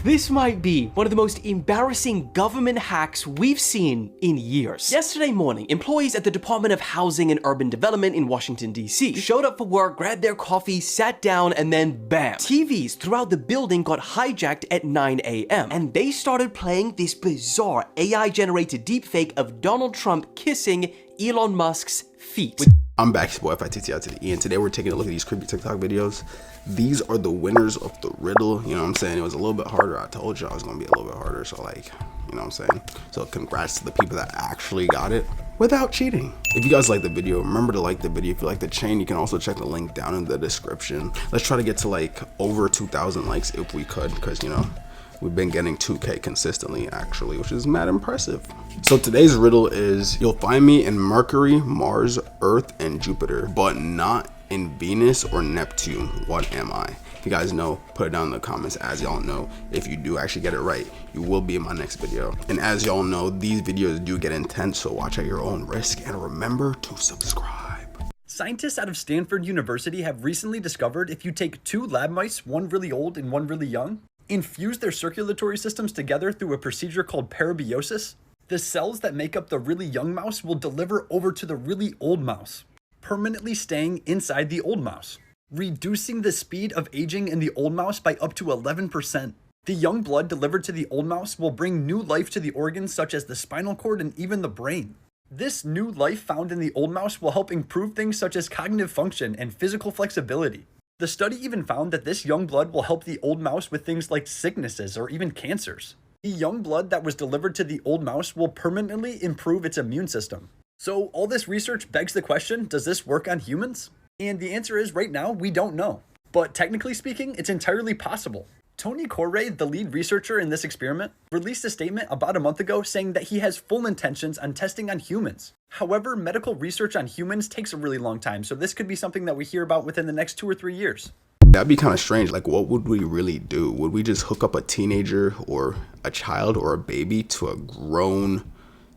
This might be one of the most embarrassing government hacks we've seen in years. Yesterday morning, employees at the Department of Housing and Urban Development in Washington, D.C. showed up for work, grabbed their coffee, sat down, and then bam! TVs throughout the building got hijacked at 9 a.m. and they started playing this bizarre AI-generated deepfake of Donald Trump kissing Elon Musk's feet. I'm back, it's your boy FITTI to the E, and today we're taking a look at these creepy TikTok videos. These are the winners of the riddle, you know what I'm saying? It was a little bit harder. I told you I was gonna be a little bit harder, so like, you know what I'm saying? So congrats to the people that actually got it without cheating. If you guys like the video, remember to like the video. If you like the chain, you can also check the link down in the description. Let's try to get to like over 2,000 likes if we could, because you know, we've been getting 2K consistently actually, which is mad impressive. So today's riddle is, you'll find me in Mercury, Mars, Earth, and Jupiter, but not in Venus or Neptune. What am I? If you guys know, put it down in the comments. As y'all know, if you do actually get it right, you will be in my next video. And as y'all know, these videos do get intense, so watch at your own risk and remember to subscribe. Scientists out of Stanford University have recently discovered if you take two lab mice, one really old and one really young, infuse their circulatory systems together through a procedure called parabiosis, the cells that make up the really young mouse will deliver over to the really old mouse, permanently staying inside the old mouse, reducing the speed of aging in the old mouse by up to 11%. The young blood delivered to the old mouse will bring new life to the organs such as the spinal cord and even the brain. This new life found in the old mouse will help improve things such as cognitive function and physical flexibility. The study even found that this young blood will help the old mouse with things like sicknesses or even cancers. The young blood that was delivered to the old mouse will permanently improve its immune system. So all this research begs the question, does this work on humans? And the answer is, right now, we don't know. But technically speaking, it's entirely possible. Tony Correa, the lead researcher in this experiment, released a statement about a month ago saying that he has full intentions on testing on humans. However, medical research on humans takes a really long time, so this could be something that we hear about within the next 2 or 3 years. That'd be kind of strange. Like, what would we really do? Would we just hook up a teenager or a child or a baby to a grown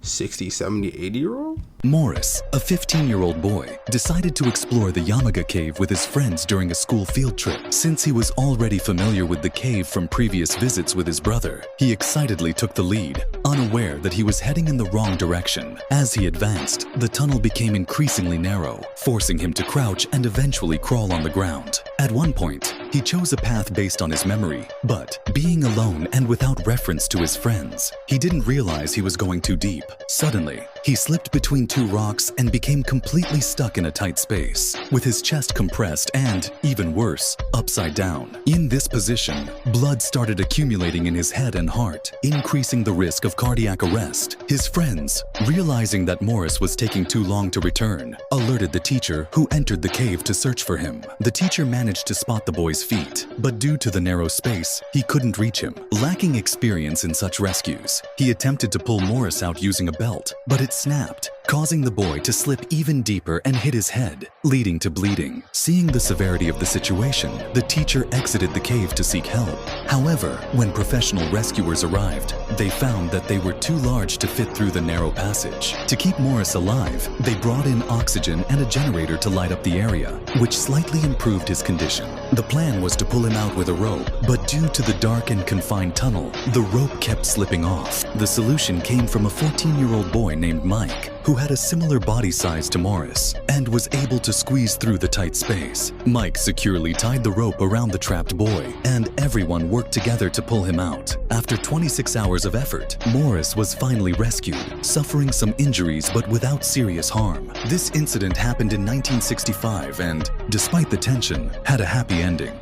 60, 70, 80-year-old? Morris, a 15-year-old boy, decided to explore the Yamaga cave with his friends during a school field trip. Since he was already familiar with the cave from previous visits with his brother, he excitedly took the lead, unaware that he was heading in the wrong direction. As he advanced, the tunnel became increasingly narrow, forcing him to crouch and eventually crawl on the ground. At one point, he chose a path based on his memory, but being alone and without reference to his friends, he didn't realize he was going too deep. Suddenly, he slipped between two rocks and became completely stuck in a tight space, with his chest compressed and, even worse, upside down. In this position, blood started accumulating in his head and heart, increasing the risk of cardiac arrest. His friends, realizing that Morris was taking too long to return, alerted the teacher, who entered the cave to search for him. The teacher managed to spot the boy's feet, but due to the narrow space, he couldn't reach him. Lacking experience in such rescues, he attempted to pull Morris out using a belt, but it snapped, causing the boy to slip even deeper and hit his head, leading to bleeding. Seeing the severity of the situation, the teacher exited the cave to seek help. However, when professional rescuers arrived, they found that they were too large to fit through the narrow passage. To keep Morris alive, they brought in oxygen and a generator to light up the area, which slightly improved his condition. The plan was to pull him out with a rope, but due to the dark and confined tunnel, the rope kept slipping off. The solution came from a 14-year-old boy named Mike, who had a similar body size to Morris and was able to squeeze through the tight space. Mike securely tied the rope around the trapped boy, and everyone worked together to pull him out. After 26 hours of effort, Morris was finally rescued, suffering some injuries but without serious harm. This incident happened in 1965 and, despite the tension, had a happy ending.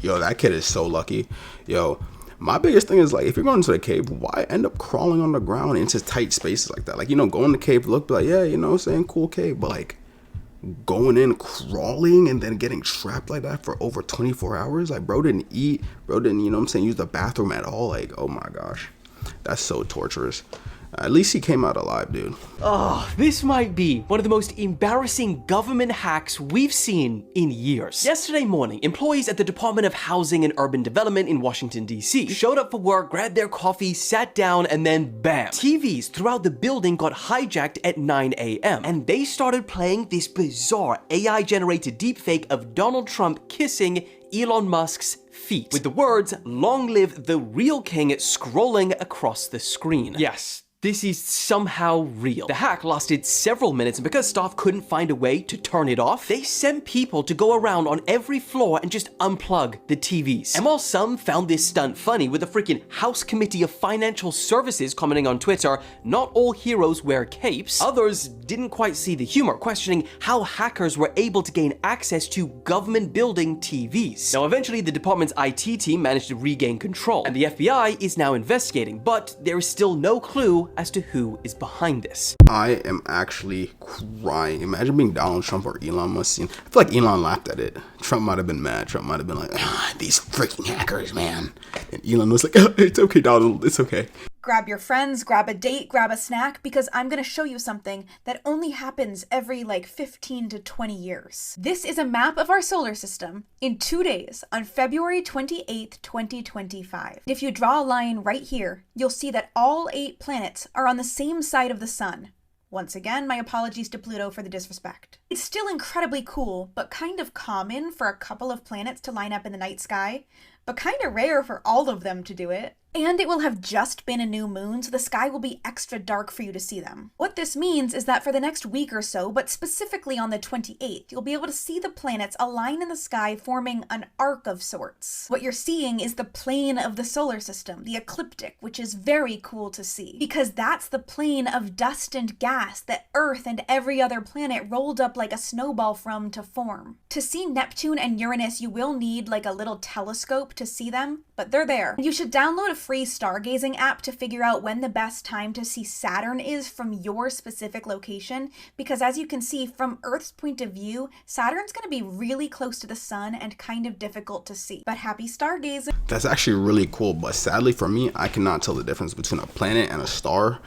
Yo, that kid is so lucky. Yo, my biggest thing is, like, if you're going to the cave, why end up crawling on the ground into tight spaces like that? Like, you know, go in the cave, look, be like, yeah, you know what I'm saying, cool cave, but like going in, crawling, and then getting trapped like that for over 24 hours, like, bro didn't eat, bro didn't, you know what I'm saying, use the bathroom at all. Like, oh my gosh, that's so torturous. At least he came out alive, dude. This might be one of the most embarrassing government hacks we've seen in years. Yesterday morning, employees at the Department of Housing and Urban Development in Washington, D.C. showed up for work, grabbed their coffee, sat down, and then bam! TVs throughout the building got hijacked at 9 a.m. and they started playing this bizarre AI-generated deepfake of Donald Trump kissing Elon Musk's feet, with the words, "Long live the real king," scrolling across the screen. Yes, this is somehow real. The hack lasted several minutes, and because staff couldn't find a way to turn it off, they sent people to go around on every floor and just unplug the TVs. And while some found this stunt funny, with the freaking House Committee of Financial Services commenting on Twitter, "Not all heroes wear capes," others didn't quite see the humor, questioning how hackers were able to gain access to government building TVs. Now, eventually the department's IT team managed to regain control, and the FBI is now investigating, but there is still no clue as to who is behind this. I am actually crying. Imagine being Donald Trump or Elon Musk. I feel like Elon laughed at it. Trump might have been mad. Trump might have been like, these freaking hackers, man. And Elon was like, it's okay, Donald, it's okay. Grab your friends, grab a date, grab a snack, because I'm gonna show you something that only happens every 15 to 20 years. This is a map of our solar system in 2 days on February 28th, 2025. If you draw a line right here, you'll see that all 8 planets are on the same side of the sun. Once again, my apologies to Pluto for the disrespect. It's still incredibly cool, but kind of common for a couple of planets to line up in the night sky, but kind of rare for all of them to do it. And it will have just been a new moon, so the sky will be extra dark for you to see them. What this means is that for the next week or so, but specifically on the 28th, you'll be able to see the planets align in the sky, forming an arc of sorts. What you're seeing is the plane of the solar system, the ecliptic, which is very cool to see, because that's the plane of dust and gas that Earth and every other planet rolled up like a snowball from to form. To see Neptune and Uranus, you will need a little telescope to see them, but they're there. You should download a free stargazing app to figure out when the best time to see Saturn is from your specific location, because as you can see, from Earth's point of view, Saturn's going to be really close to the sun and kind of difficult to see. But happy stargazing. That's actually really cool, but sadly for me, I cannot tell the difference between a planet and a star,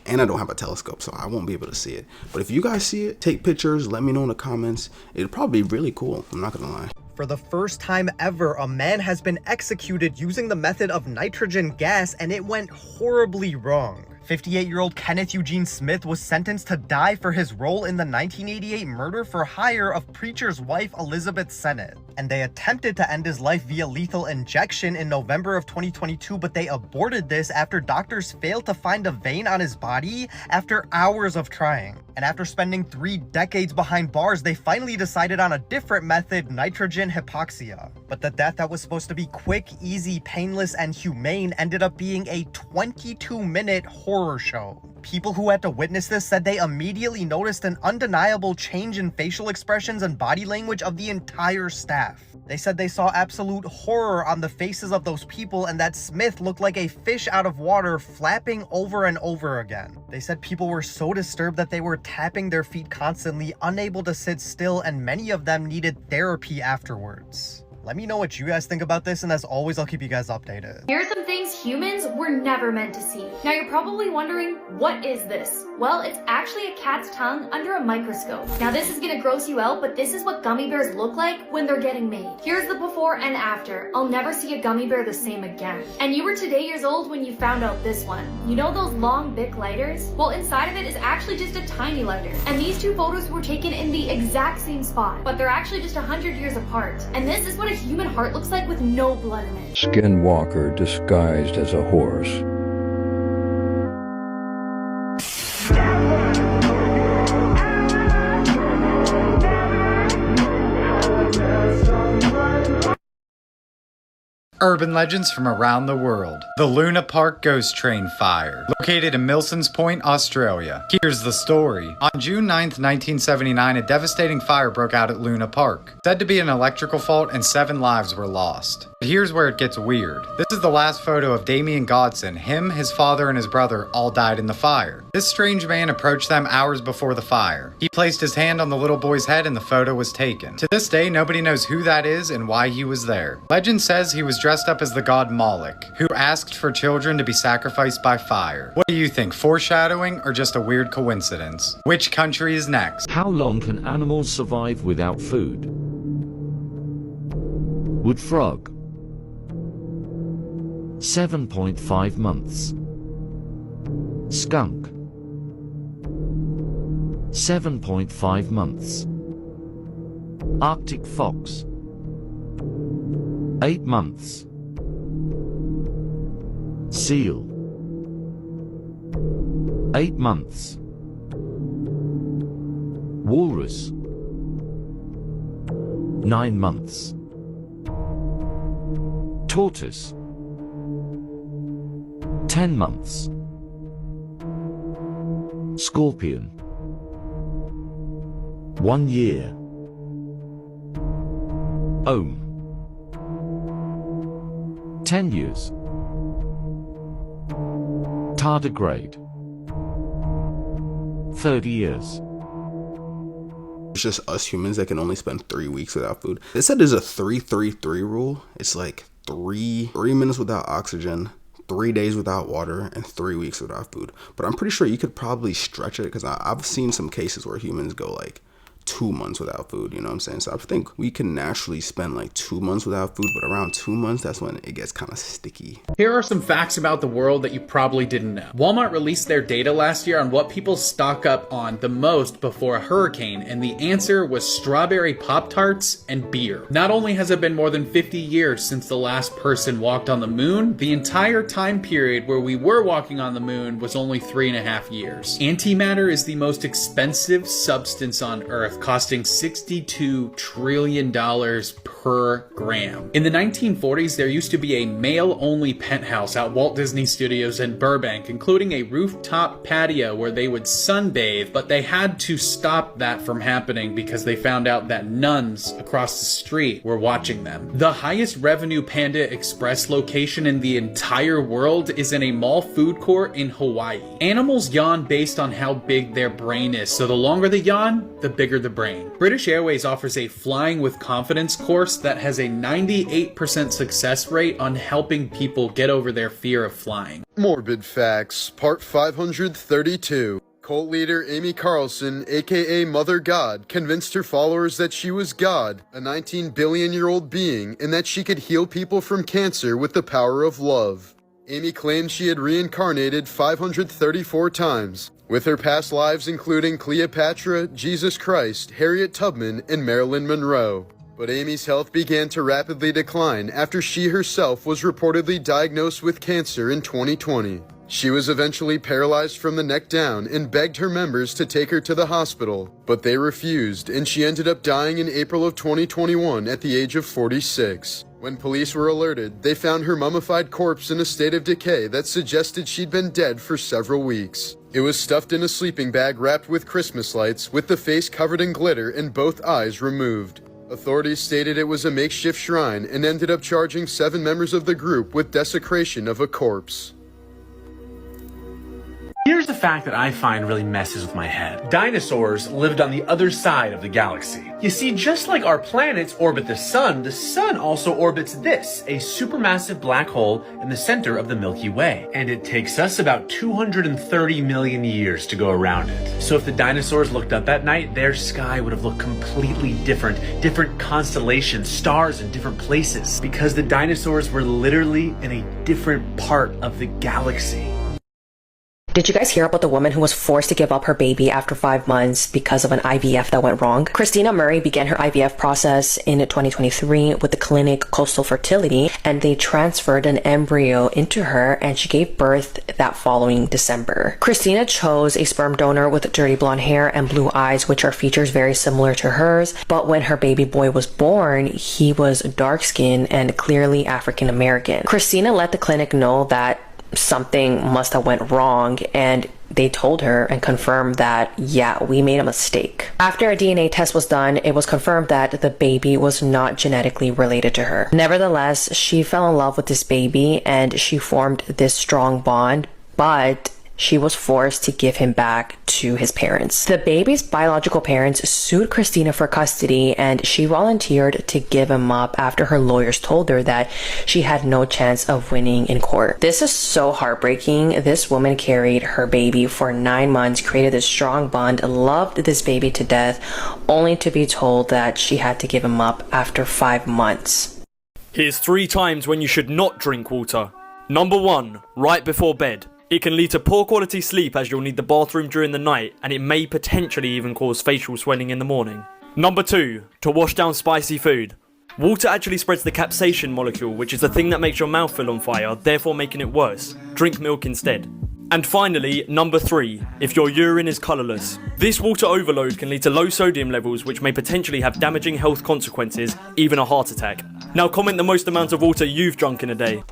and I don't have a telescope, so I won't be able to see it. But if you guys see it, take pictures, let me know in the comments. It'd probably be really cool, I'm not gonna lie. For the first time ever, a man has been executed using the method of nitrogen gas, and it went horribly wrong. 58-year-old Kenneth Eugene Smith was sentenced to die for his role in the 1988 murder for hire of preacher's wife Elizabeth Sennett. And they attempted to end his life via lethal injection in November of 2022, but they aborted this after doctors failed to find a vein on his body after hours of trying. And after spending 3 decades behind bars, they finally decided on a different method, nitrogen hypoxia. But the death that was supposed to be quick, easy, painless, and humane ended up being a 22-minute horror show. People who had to witness this said they immediately noticed an undeniable change in facial expressions and body language of the entire staff. They said they saw absolute horror on the faces of those people, and that Smith looked like a fish out of water, flapping over and over again. They said people were so disturbed that they were tapping their feet constantly, unable to sit still, and many of them needed therapy afterwards. Let me know what you guys think about this, and as always, I'll keep you guys updated. Here are some things humans were never meant to see. Now you're probably wondering, what is this? Well, it's actually a cat's tongue under a microscope. Now this is gonna gross you out, but this is what gummy bears look like when they're getting made. Here's the before and after. I'll never see a gummy bear the same again. And you were today years old when you found out this one. You know those long Bic lighters? Well, inside of it is actually just a tiny lighter. And these 2 photos were taken in the exact same spot, but they're actually just 100 years apart. And this is what a human heart looks like with no blood in it. Skinwalker disguised as a horse. Urban legends from around the world. The Luna Park Ghost Train Fire, located in Milsons Point, Australia. Here's the story. On June 9th, 1979, a devastating fire broke out at Luna Park. Said to be an electrical fault, and 7 lives were lost. But here's where it gets weird. This is the last photo of Damien Godson. Him, his father, and his brother all died in the fire. This strange man approached them hours before the fire. He placed his hand on the little boy's head and the photo was taken. To this day, nobody knows who that is and why he was there. Legend says he was dressed up as the god Moloch, who asked for children to be sacrificed by fire. What do you think, foreshadowing or just a weird coincidence? Which country is next? How long can animals survive without food? Wood frog. 7.5 months. Skunk. 7.5 months. Arctic fox. 8 months. Seal. 8 months. Walrus. 9 months. Tortoise. 10 months. Scorpion. 1 year. Ohm. 10 years. Tardigrade. 30 years. It's just us humans that can only spend 3 weeks without food. They said there's a 3-3-3 rule. It's like three minutes without oxygen, 3 days without water, and 3 weeks without food. But I'm pretty sure you could probably stretch it, because I've seen some cases where humans go like 2 months without food, you know what I'm saying? So I think we can naturally spend like 2 months without food, but around 2 months, that's when it gets kind of sticky. Here are some facts about the world that you probably didn't know. Walmart released their data last year on what people stock up on the most before a hurricane, and the answer was strawberry Pop-Tarts and beer. Not only has it been more than 50 years since the last person walked on the moon, the entire time period where we were walking on the moon was only 3.5 years. Antimatter is the most expensive substance on Earth, costing $62 trillion per gram. In the 1940s, there used to be a male-only penthouse at Walt Disney Studios in Burbank, including a rooftop patio where they would sunbathe, but they had to stop that from happening because they found out that nuns across the street were watching them. The highest revenue Panda Express location in the entire world is in a mall food court in Hawaii. Animals yawn based on how big their brain is, so the longer the yawn, the bigger the brain. British Airways offers a Flying with Confidence course that has a 98% success rate on helping people get over their fear of flying. Morbid Facts, Part 532. Cult leader Amy Carlson, aka Mother God, convinced her followers that she was God, a 19 billion-year-old being, and that she could heal people from cancer with the power of love. Amy claimed she had reincarnated 534 times, with her past lives including Cleopatra, Jesus Christ, Harriet Tubman, and Marilyn Monroe. But Amy's health began to rapidly decline after she herself was reportedly diagnosed with cancer in 2020. She was eventually paralyzed from the neck down and begged her members to take her to the hospital, but they refused, and she ended up dying in April of 2021 at the age of 46. When police were alerted, they found her mummified corpse in a state of decay that suggested she'd been dead for several weeks. It was stuffed in a sleeping bag wrapped with Christmas lights, with the face covered in glitter and both eyes removed. Authorities stated it was a makeshift shrine and ended up charging 7 members of the group with desecration of a corpse. Here's the fact that I find really messes with my head. Dinosaurs lived on the other side of the galaxy. You see, just like our planets orbit the sun also orbits this, a supermassive black hole in the center of the Milky Way. And it takes us about 230 million years to go around it. So if the dinosaurs looked up at night, their sky would have looked completely different constellations, stars in different places, because the dinosaurs were literally in a different part of the galaxy. Did you guys hear about the woman who was forced to give up her baby after 5 months because of an IVF that went wrong? Christina Murray began her IVF process in 2023 with the clinic Coastal Fertility, and they transferred an embryo into her, and she gave birth that following December. Christina chose a sperm donor with dirty blonde hair and blue eyes, which are features very similar to hers, but when her baby boy was born, he was dark-skinned and clearly African American. Christina let the clinic know that something must have went wrong, and they told her and confirmed that, yeah, we made a mistake. After a DNA test was done, it was confirmed that the baby was not genetically related to her. Nevertheless, she fell in love with this baby and she formed this strong bond, but she was forced to give him back to his parents. The baby's biological parents sued Christina for custody, and she volunteered to give him up after her lawyers told her that she had no chance of winning in court. This is so heartbreaking. This woman carried her baby for 9 months, created this strong bond, loved this baby to death, only to be told that she had to give him up after 5 months. Here's 3 times when you should not drink water. Number 1, right before bed. It can lead to poor quality sleep as you'll need the bathroom during the night, and it may potentially even cause facial swelling in the morning. Number 2, to wash down spicy food. Water actually spreads the capsaicin molecule, which is the thing that makes your mouth feel on fire, therefore making it worse. Drink milk instead. And finally, number 3, if your urine is colourless. This water overload can lead to low sodium levels, which may potentially have damaging health consequences, even a heart attack. Now comment the most amount of water you've drunk in a day.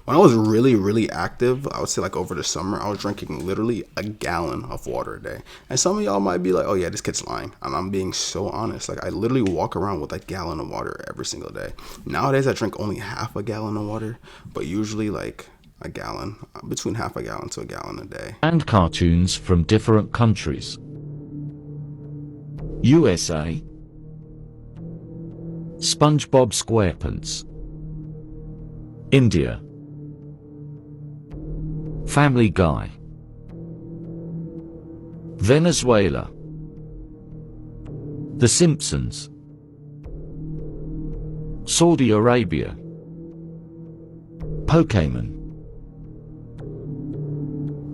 When I was really active, I would say like over the summer, I was drinking literally a gallon of water a day. And some of y'all might be like, oh yeah, this kid's lying. And I'm being so honest. Like I literally walk around with a gallon of water every single day. Nowadays, I drink only half a gallon of water, but usually like a gallon, between half a gallon to a gallon a day. And cartoons from different countries. USA, SpongeBob SquarePants. India, Family Guy. Venezuela, The Simpsons. Saudi Arabia, Pokemon.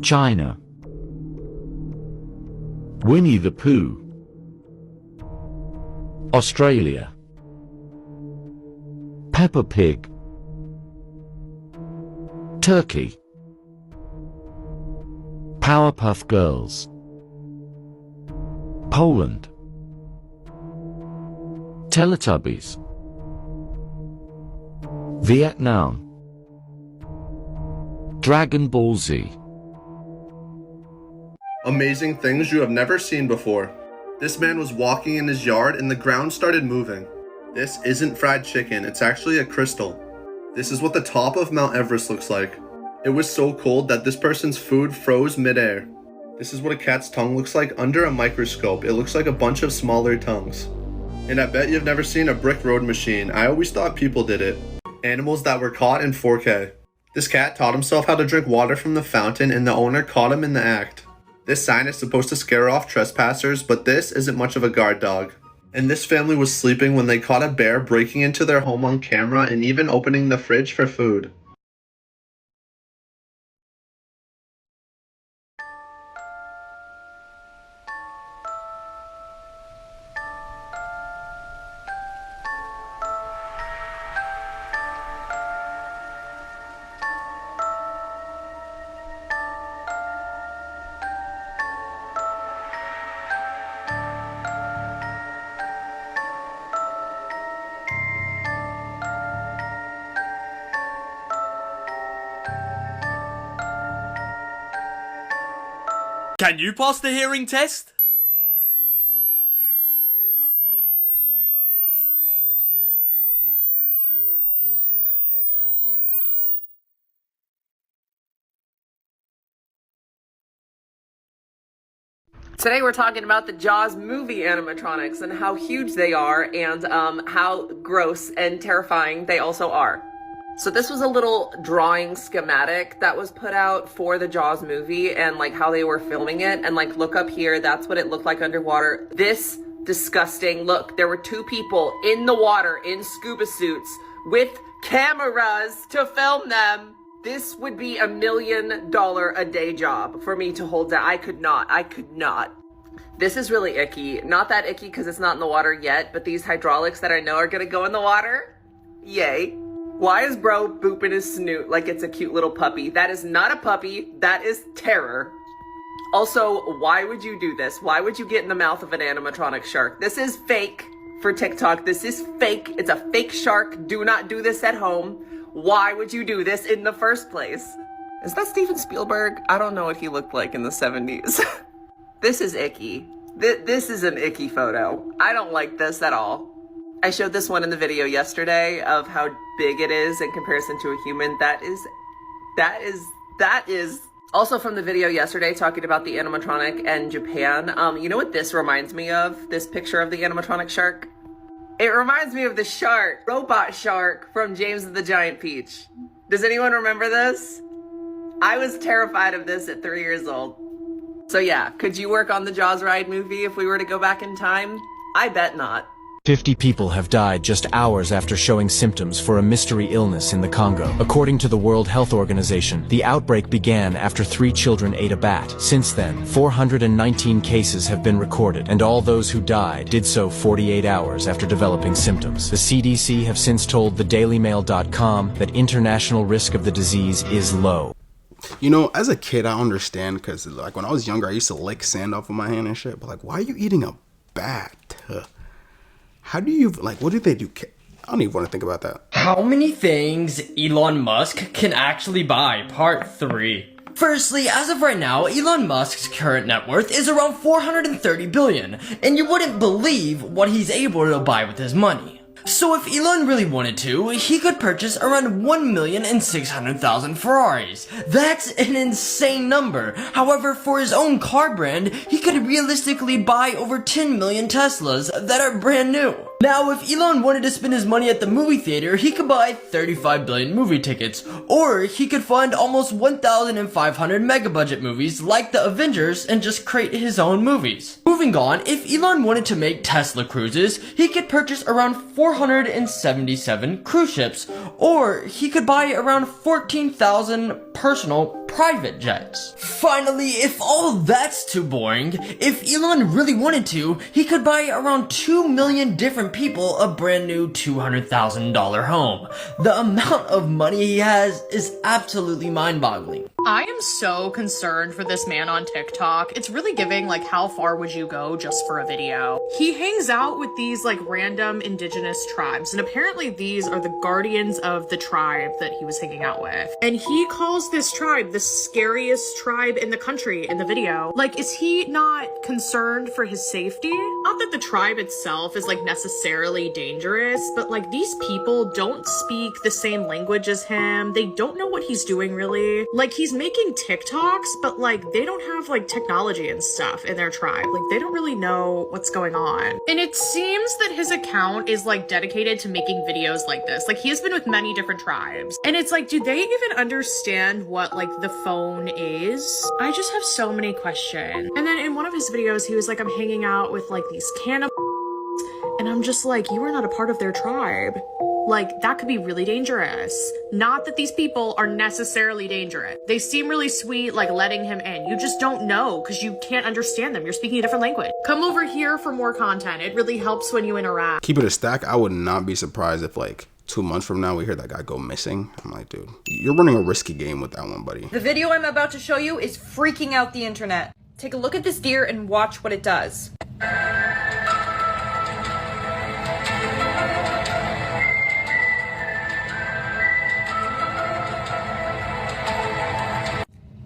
China, Winnie the Pooh. Australia, Peppa Pig. Turkey, Powerpuff Girls. Poland, Teletubbies. Vietnam, Dragon Ball Z. Amazing things you have never seen before. This man was walking in his yard and the ground started moving. This isn't fried chicken, it's actually a crystal. This is what the top of Mount Everest looks like. It was so cold that this person's food froze midair. This is what a cat's tongue looks like under a microscope. It looks like a bunch of smaller tongues. And I bet you've never seen a brick road machine. I always thought people did it. Animals that were caught in 4K. This cat taught himself how to drink water from the fountain and the owner caught him in the act. This sign is supposed to scare off trespassers, but this isn't much of a guard dog. And this family was sleeping when they caught a bear breaking into their home on camera and even opening the fridge for food. Can you pass the hearing test? Today we're talking about the Jaws movie animatronics and how huge they are and how gross and terrifying they also are. So this was a little drawing schematic that was put out for the Jaws movie and like how they were filming it. And like look up here, that's what it looked like underwater. This disgusting, look, there were 2 people in the water in scuba suits with cameras to film them. This would be $1 million a day job for me to hold that. I could not. This is really icky. Not that icky because it's not in the water yet, but these hydraulics that I know are gonna go in the water, yay. Why is bro booping his snoot like it's a cute little puppy? That is not a puppy, that is terror. Also, why would you do this? Why would you get in the mouth of an animatronic shark? This is fake for TikTok. This is fake. It's a fake shark. Do not do this at home. Why would you do this in the first place? Is that Steven Spielberg? I don't know what he looked like in the 70s. This is icky. This is an icky photo. I don't like this at all. I showed this one in the video yesterday of how big it is in comparison to a human. That is. Also from the video yesterday talking about the animatronic and Japan, you know what this reminds me of? This picture of the animatronic shark? It reminds me of the shark, robot shark from James and the Giant Peach. Does anyone remember this? I was terrified of this at 3 years old. So yeah, could you work on the Jaws ride movie if we were to go back in time? I bet not. 50 people have died just hours after showing symptoms for a mystery illness in the Congo. According to the World Health Organization, the outbreak began after 3 children ate a bat. Since then, 419 cases have been recorded, and all those who died did so 48 hours after developing symptoms. The CDC have since told thedailymail.com that international risk of the disease is low. You know, as a kid, I understand, because like when I was younger, I used to lick sand off of my hand and shit. But like, why are you eating a bat? How do you, like, what do they do? I don't even want to think about that. How many things Elon Musk can actually buy? Part 3. Firstly, as of right now, Elon Musk's current net worth is around 430 billion, and you wouldn't believe what he's able to buy with his money. So if Elon really wanted to, he could purchase around 1,600,000 Ferraris. That's an insane number. However, for his own car brand, he could realistically buy over 10 million Teslas that are brand new. Now, if Elon wanted to spend his money at the movie theater, he could buy 35 billion movie tickets, or he could fund almost 1,500 mega-budget movies like the Avengers and just create his own movies. Moving on, if Elon wanted to make Tesla cruises, he could purchase around 477 cruise ships, or he could buy around 14,000 personal private jets. Finally, if all that's too boring, if Elon really wanted to, he could buy around 2 million different people a brand new $200,000 home. The amount of money he has is absolutely mind-boggling. I am so concerned for this man on TikTok. It's really giving, like, how far would you go just for a video? He hangs out with these, like, random indigenous tribes, and apparently these are the guardians of the tribe that he was hanging out with. And he calls this tribe the scariest tribe in the country in the video. Like, is he not concerned for his safety? Not that the tribe itself is, like, necessarily dangerous, but, like, these people don't speak the same language as him. They don't know what he's doing, really. Like, he's making TikToks, but like they don't have like technology and stuff in their tribe. Like they don't really know what's going on. And it seems that his account is like dedicated to making videos like this. Like he has been with many different tribes. And it's like, do they even understand what like the phone is? I just have so many questions. And then in one of his videos, he was like, I'm hanging out with like these cannibals. And I'm just like, you are not a part of their tribe. Like, that could be really dangerous. Not that these people are necessarily dangerous. They seem really sweet, like letting him in. You just don't know because you can't understand them. You're speaking a different language. Come over here for more content. It really helps when you interact. Keep it a stack. I would not be surprised if like 2 months from now we hear that guy go missing. I'm like, dude, you're running a risky game with that one, buddy. The video I'm about to show you is freaking out the internet. Take a look at this deer and watch what it does.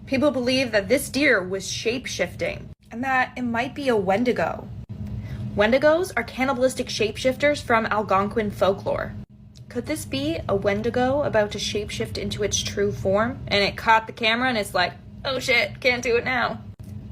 People believe that this deer was shape-shifting and that it might be a Wendigo. Wendigos are cannibalistic shapeshifters from Algonquin folklore. Could this be a Wendigo about to shapeshift into its true form and it caught the camera and it's like, oh shit, can't do it now?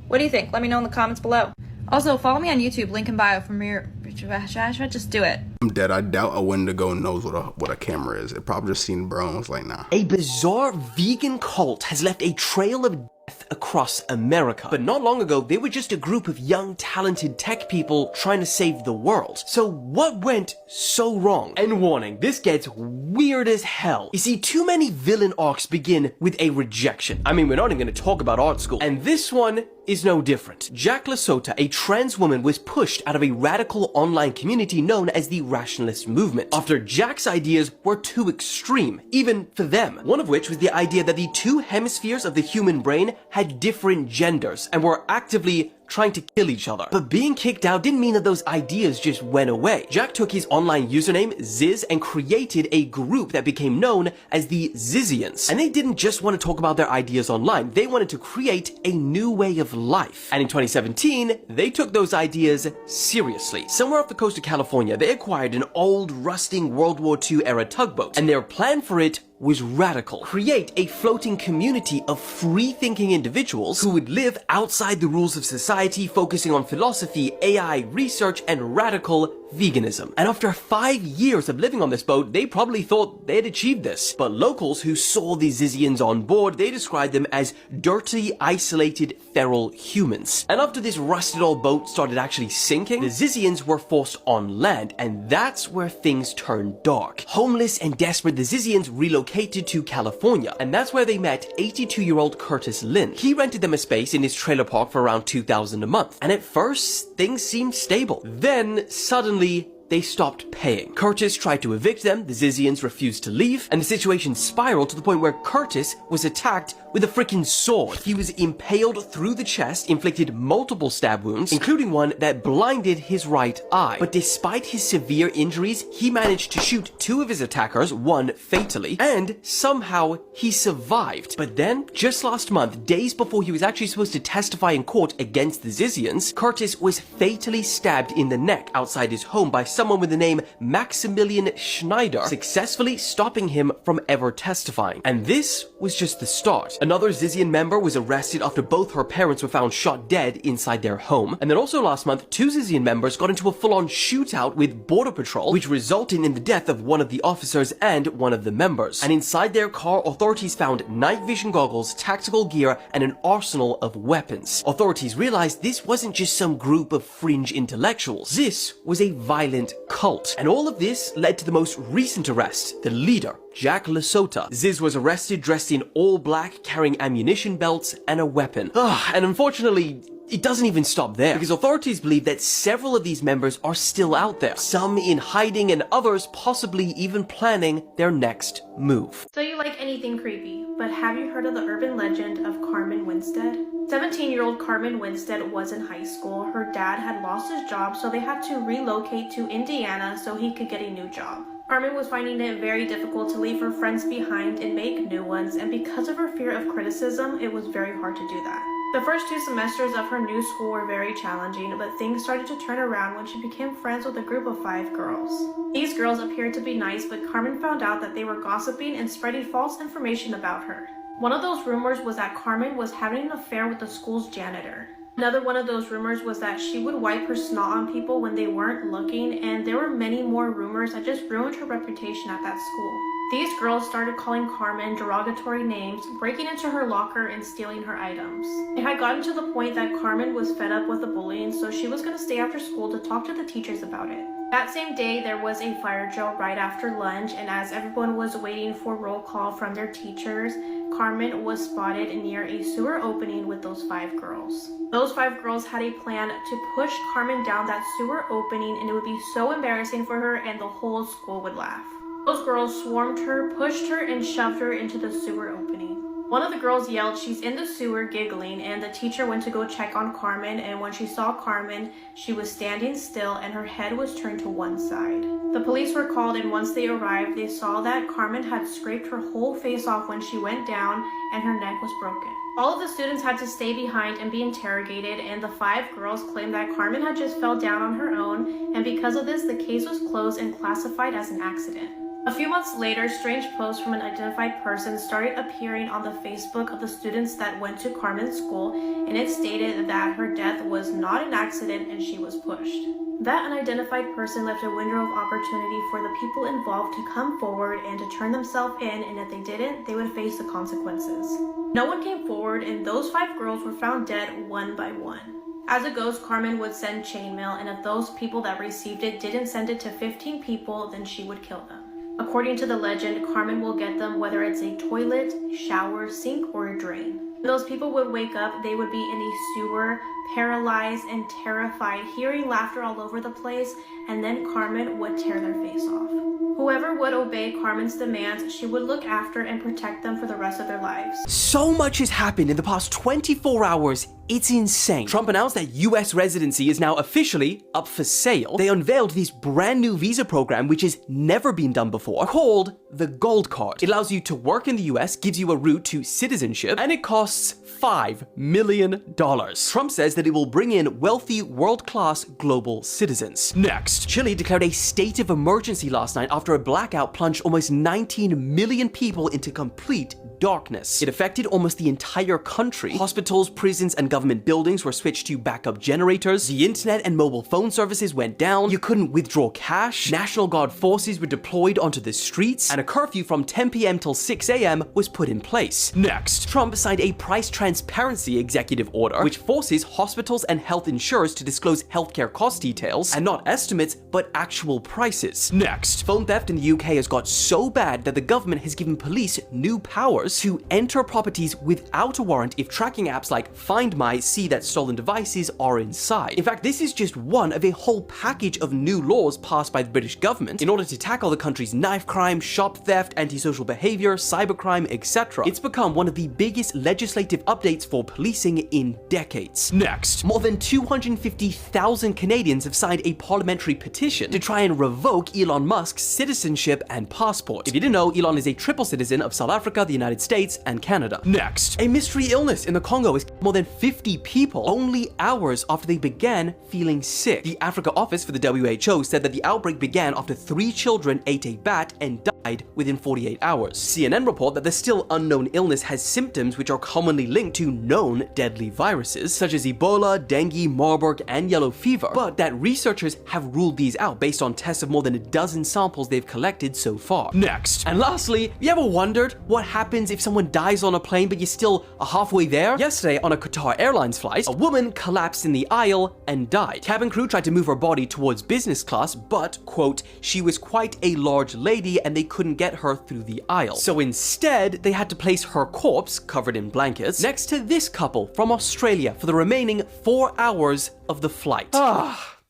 What do you think? Let me know in the comments below. Also, follow me on YouTube, link in bio for me. Just do it. I'm dead. I doubt a Wendigo knows what a camera is. It probably just seen bro and was like, nah. A bizarre vegan cult has left a trail of death across America. But not long ago, they were just a group of young, talented tech people trying to save the world. So what went so wrong? And warning, this gets weird as hell. You see, too many villain arcs begin with a rejection. I mean, we're not even going to talk about art school. And this one is no different. Jack Lasota, a trans woman, was pushed out of a radical online community known as the Rationalist Movement after Jack's ideas were too extreme, even for them. One of which was the idea that the two hemispheres of the human brain had different genders and were actively trying to kill each other. But being kicked out didn't mean that those ideas just went away. Jack took his online username Ziz and created a group that became known as the Zizians. And they didn't just want to talk about their ideas online, they wanted to create a new way of life. And in 2017, they took those ideas seriously. Somewhere off the coast of California, they acquired an old, rusting World War II era tugboat, and their plan for it was radical. Create a floating community of free-thinking individuals who would live outside the rules of society, focusing on philosophy, AI, research, and radical veganism. And after 5 years of living on this boat, they probably thought they had achieved this. But locals who saw the Zizians on board, they described them as dirty, isolated, feral humans. And after this rusted old boat started actually sinking, the Zizians were forced on land, and that's where things turned dark. Homeless and desperate, the Zizians relocated to California, and that's where they met 82-year-old Curtis Lynn. He rented them a space in his trailer park for around $2,000 a month, and at first, things seemed stable. Then, suddenly, they stopped paying. Curtis tried to evict them, the Zizians refused to leave, and the situation spiraled to the point where Curtis was attacked with a freaking sword. He was impaled through the chest, inflicted multiple stab wounds, including one that blinded his right eye. But despite his severe injuries, he managed to shoot 2 of his attackers, one fatally, and somehow he survived. But then, just last month, days before he was actually supposed to testify in court against the Zizians, Curtis was fatally stabbed in the neck outside his home by someone with the name Maximilian Schneider, successfully stopping him from ever testifying. And this was just the start. Another Zizian member was arrested after both her parents were found shot dead inside their home. And then also last month, 2 Zizian members got into a full-on shootout with Border Patrol, which resulted in the death of one of the officers and one of the members. And inside their car, authorities found night vision goggles, tactical gear, and an arsenal of weapons. Authorities realized this wasn't just some group of fringe intellectuals. This was a violent cult. And all of this led to the most recent arrest, the leader, Jack Lasota. Ziz was arrested dressed in all black, carrying ammunition belts and a weapon. And unfortunately, it doesn't even stop there, because authorities believe that several of these members are still out there, some in hiding and others possibly even planning their next move. So you like anything creepy, but have you heard of the urban legend of Carmen Winstead? 17-year-old Carmen Winstead was in high school. Her dad had lost his job, so they had to relocate to Indiana so he could get a new job. Carmen was finding it very difficult to leave her friends behind and make new ones, and because of her fear of criticism, it was very hard to do that. The first 2 semesters of her new school were very challenging, but things started to turn around when she became friends with a group of 5 girls. These girls appeared to be nice, but Carmen found out that they were gossiping and spreading false information about her. One of those rumors was that Carmen was having an affair with the school's janitor. Another one of those rumors was that she would wipe her snot on people when they weren't looking, and there were many more rumors that just ruined her reputation at that school. These girls started calling Carmen derogatory names, breaking into her locker and stealing her items. It had gotten to the point that Carmen was fed up with the bullying, so she was going to stay after school to talk to the teachers about it. That same day, there was a fire drill right after lunch, and as everyone was waiting for roll call from their teachers, Carmen was spotted near a sewer opening with those 5 girls. Those 5 girls had a plan to push Carmen down that sewer opening, and it would be so embarrassing for her and the whole school would laugh. Those girls swarmed her, pushed her, and shoved her into the sewer opening. One of the girls yelled, "She's in the sewer," giggling, and the teacher went to go check on Carmen, and when she saw Carmen, she was standing still and her head was turned to one side. The police were called, and once they arrived, they saw that Carmen had scraped her whole face off when she went down and her neck was broken. All of the students had to stay behind and be interrogated, and the 5 girls claimed that Carmen had just fell down on her own, and because of this, the case was closed and classified as an accident. A few months later, strange posts from an identified person started appearing on the Facebook of the students that went to Carmen's school, and it stated that her death was not an accident and she was pushed. That unidentified person left a window of opportunity for the people involved to come forward and to turn themselves in, and if they didn't, they would face the consequences. No one came forward, and those 5 girls were found dead one by one. As a ghost, Carmen would send chainmail, and if those people that received it didn't send it to 15 people, then she would kill them. According to the legend, Carmen will get them whether it's a toilet, shower, sink, or a drain. When those people would wake up, they would be in a sewer, paralyzed and terrified, hearing laughter all over the place, and then Carmen would tear their face off. Whoever would obey Carmen's demands, she would look after and protect them for the rest of their lives. So much has happened in the past 24 hours, it's insane. Trump announced that US residency is now officially up for sale. They unveiled this brand new visa program which has never been done before, called the Gold Card. It allows you to work in the US, gives you a route to citizenship, and it costs $5 million. Trump says that it will bring in wealthy, world-class global citizens. Next, Chile declared a state of emergency last night after a blackout plunged almost 19 million people into complete darkness. It affected almost the entire country. Hospitals, prisons, and government buildings were switched to backup generators. The internet and mobile phone services went down. You couldn't withdraw cash. National Guard forces were deployed onto the streets, and a curfew from 10 p.m. till 6 a.m. was put in place. Next, Trump signed a price transparency executive order, which forces hospitals and health insurers to disclose healthcare cost details, and not estimates, but actual prices. Next, phone theft in the UK has got so bad that the government has given police new powers to enter properties without a warrant if tracking apps like Find My see that stolen devices are inside. In fact, this is just one of a whole package of new laws passed by the British government in order to tackle the country's knife crime, shop theft, antisocial behavior, cybercrime, etc. It's become one of the biggest legislative updates for policing in decades. Next, more than 250,000 Canadians have signed a parliamentary petition to try and revoke Elon Musk's citizenship and passport. If you didn't know, Elon is a triple citizen of South Africa, the United States, and Canada. Next, a mystery illness in the Congo has killed more than 50 people only hours after they began feeling sick. The Africa office for the WHO said that the outbreak began after 3 children ate a bat and died within 48 hours. CNN report that the still unknown illness has symptoms which are commonly linked to known deadly viruses, such as Ebola, dengue, Marburg, and yellow fever, but that researchers have ruled these out based on tests of more than a dozen samples they've collected so far. Next, and lastly, you ever wondered what happens if someone dies on a plane but you're still halfway there? Yesterday, on a Qatar Airlines flight, a woman collapsed in the aisle and died. Cabin crew tried to move her body towards business class, but, quote, she was quite a large lady and they couldn't get her through the aisle. So instead, they had to place her corpse, covered in blankets, next to this couple from Australia for the remaining 4 hours of the flight.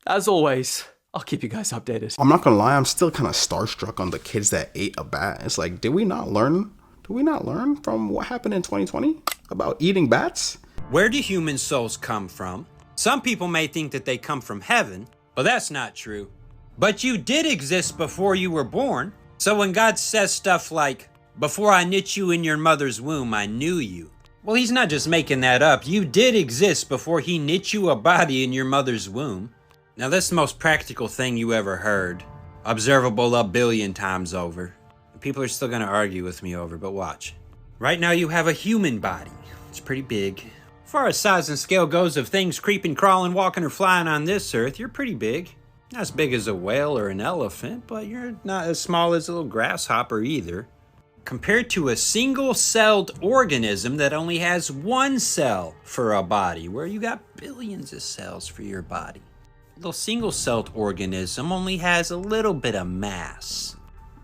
As always, I'll keep you guys updated. I'm not gonna lie, I'm still kind of starstruck on the kids that ate a bat. It's like, did we not learn from what happened in 2020 about eating bats? Where do human souls come from? Some people may think that they come from heaven, but that's not true. But you did exist before you were born. So when God says stuff like, before I knit you in your mother's womb, I knew you. Well, he's not just making that up. You did exist before he knit you a body in your mother's womb. Now that's the most practical thing you ever heard. Observable a billion times over. People are still gonna argue with me over, but watch. Right now you have a human body. It's pretty big. As far as size and scale goes of things creeping, crawling, walking, or flying on this earth, you're pretty big. Not as big as a whale or an elephant, but you're not as small as a little grasshopper either. Compared to a single-celled organism that only has one cell for a body, where you got billions of cells for your body. A little single-celled organism only has a little bit of mass.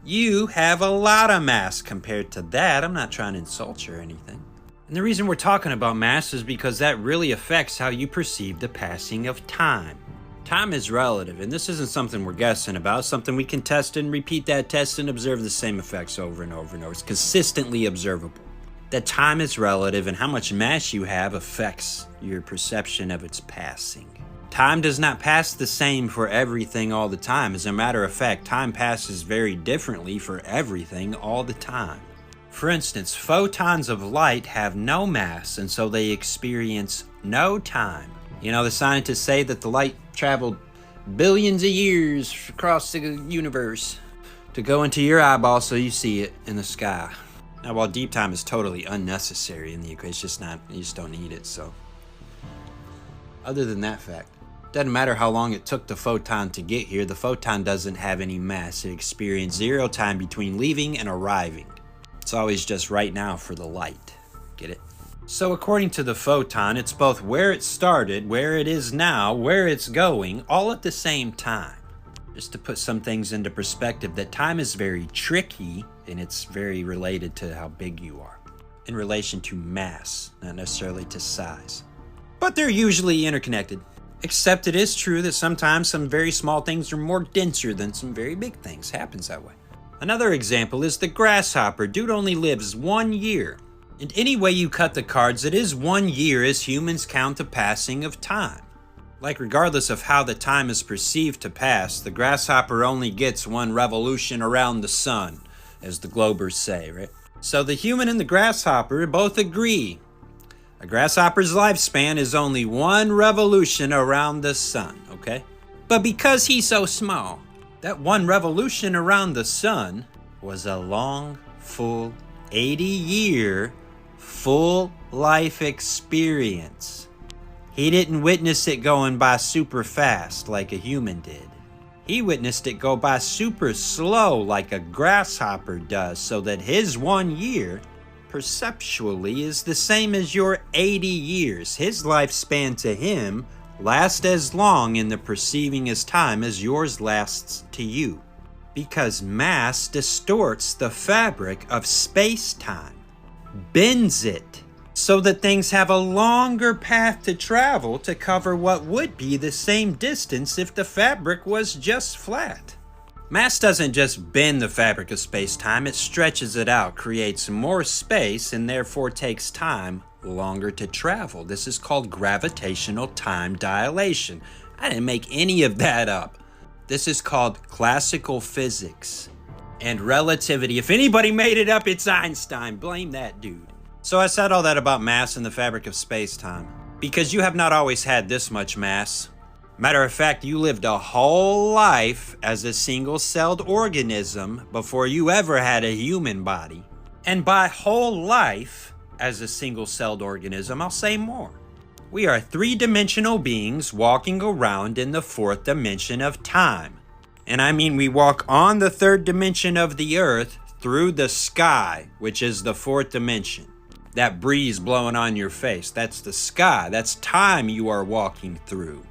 You have a lot of mass compared to that. I'm not trying to insult you or anything. And the reason we're talking about mass is because that really affects how you perceive the passing of time. Time is relative, and this isn't something we're guessing about. It's something we can test and repeat that test and observe the same effects over and over and over. It's consistently observable. That time is relative, and how much mass you have affects your perception of its passing. Time does not pass the same for everything all the time. As a matter of fact, time passes very differently for everything all the time. For instance, photons of light have no mass, and so they experience no time. You know, the scientists say that the light traveled billions of years across the universe to go into your eyeball so you see it in the sky. Now, while deep time is totally unnecessary in the equation, it's just not, you just don't need it, so. Other than that fact, doesn't matter how long it took the photon to get here, the photon doesn't have any mass. It experienced 0 time between leaving and arriving. It's always just right now for the light. Get it? So according to the photon, it's both where it started, where it is now, where it's going, all at the same time. Just to put some things into perspective, that time is very tricky, and it's very related to how big you are. In relation to mass, not necessarily to size. But they're usually interconnected. Except it is true that sometimes some very small things are more denser than some very big things. Happens that way. Another example is the grasshopper. Dude only lives 1 year. And any way you cut the cards, it is 1 year as humans count the passing of time. Like regardless of how the time is perceived to pass, the grasshopper only gets 1 revolution around the sun, as the Globers say, right? So the human and the grasshopper both agree. A grasshopper's lifespan is only 1 revolution around the sun, okay? But because he's so small, that 1 revolution around the sun was a long, full 80-year full life experience. He didn't witness it going by super fast like a human did. He witnessed it go by super slow like a grasshopper does, so that his 1 year perceptually is the same as your 80 years. His lifespan to him lasts as long in the perceiving as time as yours lasts to you. Because mass distorts the fabric of space-time, bends it, so that things have a longer path to travel to cover what would be the same distance if the fabric was just flat. Mass doesn't just bend the fabric of space-time, it stretches it out, creates more space, and therefore takes time longer to travel. This is called gravitational time dilation. I didn't make any of that up. This is called classical physics and relativity. If anybody made it up, it's Einstein. Blame that dude. So I said all that about mass and the fabric of space-time because you have not always had this much mass. Matter of fact, you lived a whole life as a single-celled organism before you ever had a human body. And by whole life as a single-celled organism, I'll say more. We are three-dimensional beings walking around in the fourth dimension of time. And I mean we walk on the third dimension of the earth through the sky, which is the fourth dimension. That breeze blowing on your face, that's the sky. That's time you are walking through,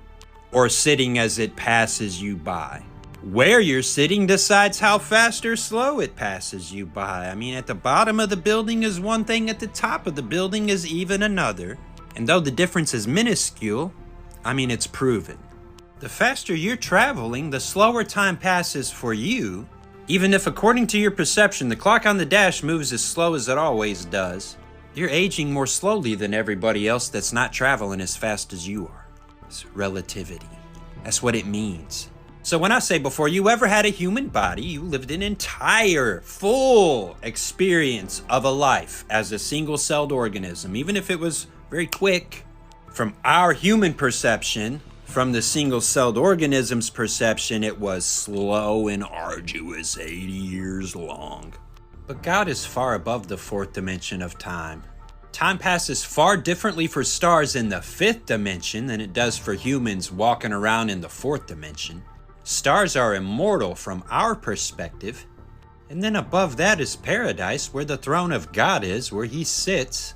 or sitting as it passes you by. Where you're sitting decides how fast or slow it passes you by. I mean, at the bottom of the building is one thing, at the top of the building is even another. And though the difference is minuscule, I mean, it's proven. The faster you're traveling, the slower time passes for you, even if according to your perception, the clock on the dash moves as slow as it always does. You're aging more slowly than everybody else that's not traveling as fast as you are. It's relativity. That's what it means. So when I say before you ever had a human body, you lived an entire, full experience of a life as a single-celled organism, even if it was very quick. From our human perception, from the single-celled organism's perception, it was slow and arduous, 80 years long. But God is far above the fourth dimension of time. Time passes far differently for stars in the fifth dimension than it does for humans walking around in the fourth dimension. Stars are immortal from our perspective. And then above that is paradise, where the throne of God is, where he sits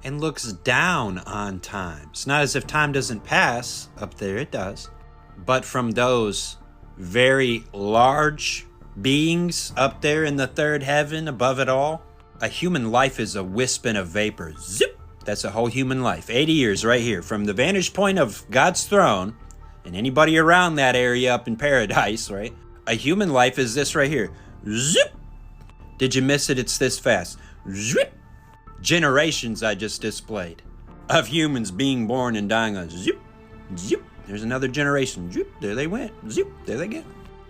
and looks down on time. It's not as if time doesn't pass. Up there it does. But from those very large beings up there in the third heaven above it all, a human life is a wisp in a vapor. Zip! That's a whole human life. 80 years right here. From the vantage point of God's throne, and anybody around that area up in paradise, right? A human life is this right here. Zip! Did you miss it? It's this fast. Zip! Generations I just displayed of humans being born and dying on zip, zip. There's another generation. Zip, there they went. Zip, there they go.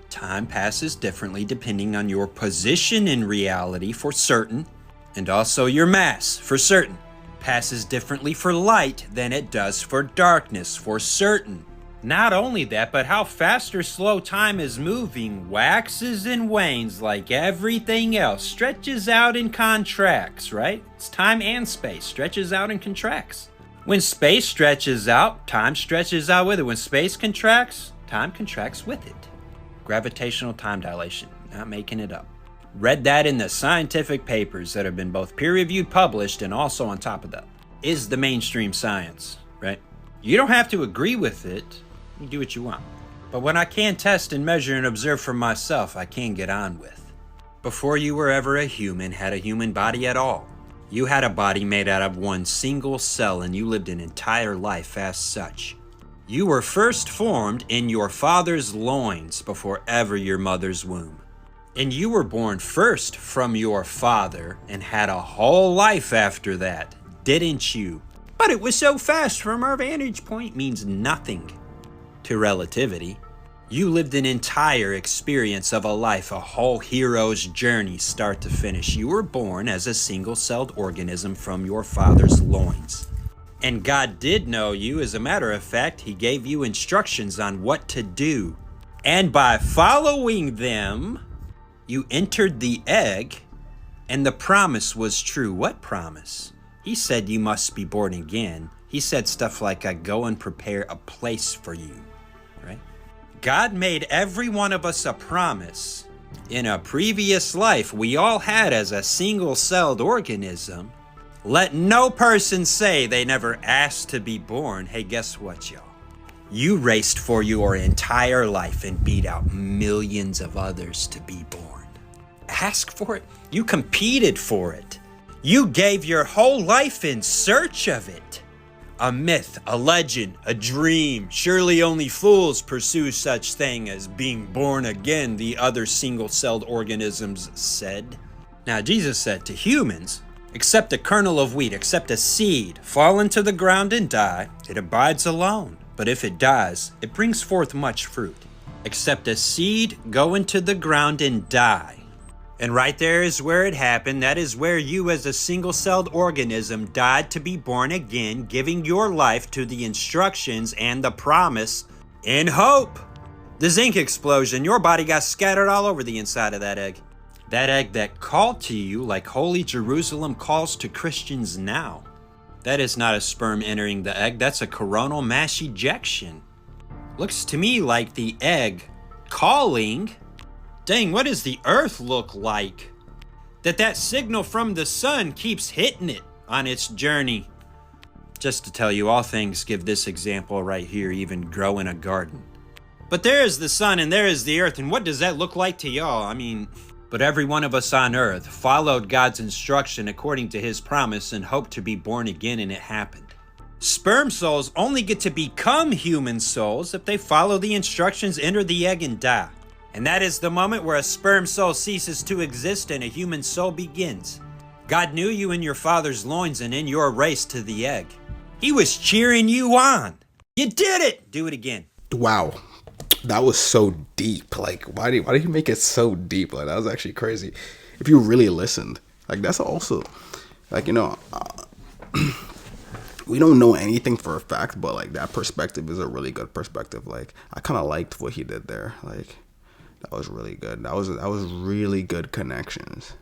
Time passes differently depending on your position in reality for certain, and also your mass for certain. Passes differently for light than it does for darkness for certain. Not only that, but how fast or slow time is moving waxes and wanes like everything else. Stretches out and contracts, right? It's time and space. Stretches out and contracts. When space stretches out, time stretches out with it. When space contracts, time contracts with it. Gravitational time dilation. Not making it up. Read that in the scientific papers that have been both peer-reviewed, published, and also on top of that is the mainstream science, right? You don't have to agree with it. You do what you want. But when I can test and measure and observe for myself, I can get on with. Before you were ever a human, had a human body at all, you had a body made out of one single cell, and you lived an entire life as such. You were first formed in your father's loins before ever your mother's womb. And you were born first from your father and had a whole life after that, didn't you? But it was so fast from our vantage point means nothing to relativity. You lived an entire experience of a life, a whole hero's journey, start to finish. You were born as a single-celled organism from your father's loins. And God did know you. As a matter of fact, he gave you instructions on what to do. And by following them, you entered the egg And the promise was true. What promise? He said you must be born again. He said stuff like, I go and prepare a place for you, right? God made every one of us a promise. In a previous life we all had as a single-celled organism. Let no person say they never asked to be born. Hey, guess what, y'all? You raced for your entire life and beat out millions of others to be born. Ask for it. You competed for it. You gave your whole life in search of it. A myth, a legend, a dream. Surely only fools pursue such thing as being born again, the other single-celled organisms said. Now, Jesus said to humans, except a kernel of wheat, except a seed, fall into the ground and die, it abides alone. But if it dies, it brings forth much fruit. Except a seed go into the ground and die. And right there is where it happened. That is where you as a single-celled organism died to be born again, giving your life to the instructions and the promise in hope. The zinc explosion, your body got scattered all over the inside of that egg. That egg that called to you like Holy Jerusalem calls to Christians now. That is not a sperm entering the egg, that's a coronal mass ejection. Looks to me like the egg calling. Dang, what does the earth look like? That signal from the sun keeps hitting it on its journey. Just to tell you, all things give this example right here, even grow in a garden. But there is the sun and there is the earth, and what does that look like to y'all? I mean, but every one of us on earth followed God's instruction according to his promise and hoped to be born again, and it happened. Sperm souls only get to become human souls if they follow the instructions, enter the egg, and die. And that is the moment where a sperm soul ceases to exist and a human soul begins. God knew you in your father's loins and in your race to the egg. He was cheering you on. You did it! Do it again. Wow. That was so deep. Like, why did he make it so deep? Like, that was actually crazy. If you really listened, like, that's also, like, you know, we don't know anything for a fact, but like that perspective is a really good perspective. Like, I kind of liked what he did there. Like, that was really good. That was really good connections.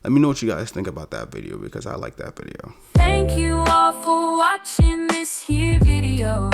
Let me know what you guys think about that video, because I like that video. Thank you all for watching this here video.